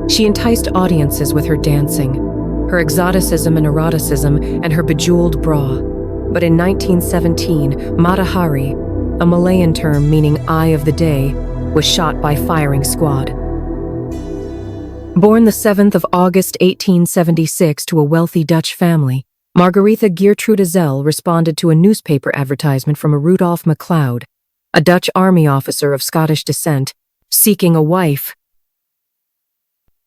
She enticed audiences with her dancing, her exoticism and eroticism, and her bejeweled bra. But in 1917, Mata Hari, a Malayan term meaning eye of the day, was shot by firing squad. Born the 7th of August 1876 to a wealthy Dutch family, Margaretha Geertrude Zell responded to a newspaper advertisement from a Rudolph MacLeod, a Dutch army officer of Scottish descent, seeking a wife.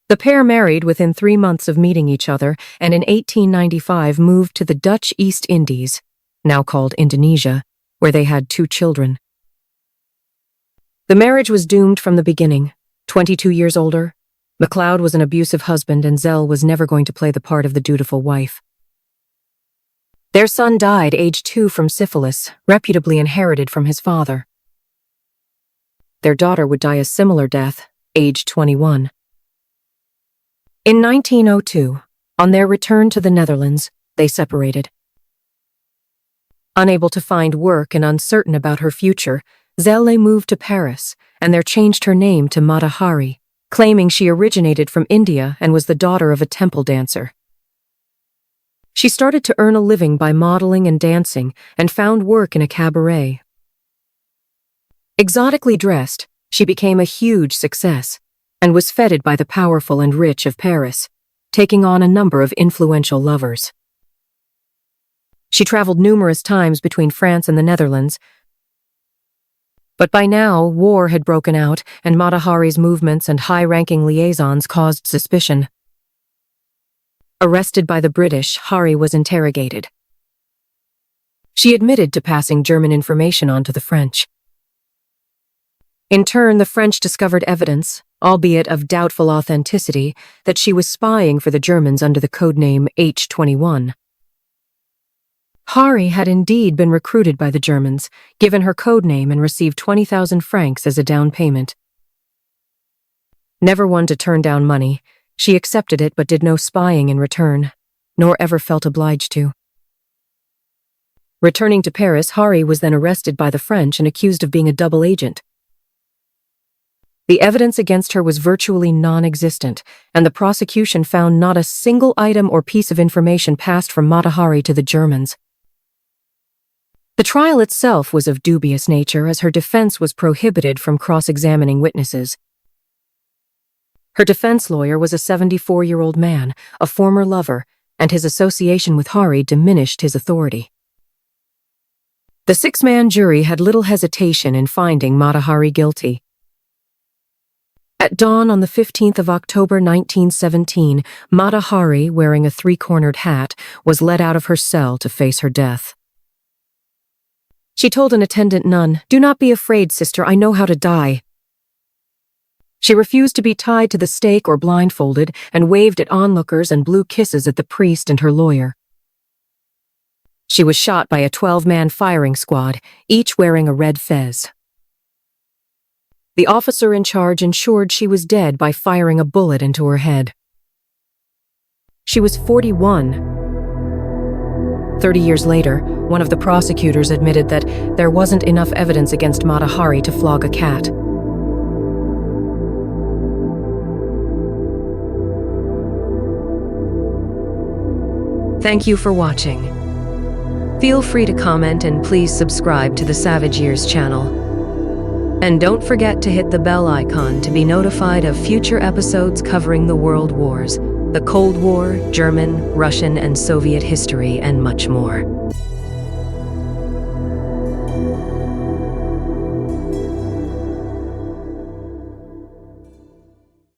The pair married within 3 months of meeting each other and in 1895 moved to the Dutch East Indies, now called Indonesia, where they had 2 children. The marriage was doomed from the beginning. 22 years older, MacLeod was an abusive husband and Zell was never going to play the part of the dutiful wife. Their son died aged 2 from syphilis, reputably inherited from his father. Their daughter would die a similar death, aged 21. In 1902, on their return to the Netherlands, they separated. Unable to find work and uncertain about her future, Zelle moved to Paris and there changed her name to Mata Hari, claiming she originated from India and was the daughter of a temple dancer. She started to earn a living by modeling and dancing and found work in a cabaret. Exotically dressed, she became a huge success and was feted by the powerful and rich of Paris, taking on a number of influential lovers. She traveled numerous times between France and the Netherlands, but by now war had broken out and Mata Hari's movements and high-ranking liaisons caused suspicion. Arrested by the British, Hari was interrogated. She admitted to passing German information on to the French. In turn, the French discovered evidence, albeit of doubtful authenticity, that she was spying for the Germans under the codename H-21. Hari had indeed been recruited by the Germans, given her codename and received 20,000 francs as a down payment. Never one to turn down money, she accepted it but did no spying in return, nor ever felt obliged to. Returning to Paris, Hari was then arrested by the French and accused of being a double agent. The evidence against her was virtually non-existent, and the prosecution found not a single item or piece of information passed from Mata Hari to the Germans. The trial itself was of dubious nature as her defense was prohibited from cross-examining witnesses. Her defense lawyer was a 74-year-old man, a former lover, and his association with Hari diminished his authority. The 6-man jury had little hesitation in finding Mata Hari guilty. At dawn on the 15th of October 1917, Mata Hari, wearing a 3-cornered hat, was led out of her cell to face her death. She told an attendant nun, "Do not be afraid, sister, I know how to die." She refused to be tied to the stake or blindfolded and waved at onlookers and blew kisses at the priest and her lawyer. She was shot by a 12-man firing squad, each wearing a red fez. The officer in charge ensured she was dead by firing a bullet into her head. She was 41. 30 years later, one of the prosecutors admitted that there wasn't enough evidence against Mata Hari to flog a cat. Thank you for watching. Feel free to comment and please subscribe to the Savage Years channel. And don't forget to hit the bell icon to be notified of future episodes covering the World Wars, the Cold War, German, Russian, and Soviet history, and much more.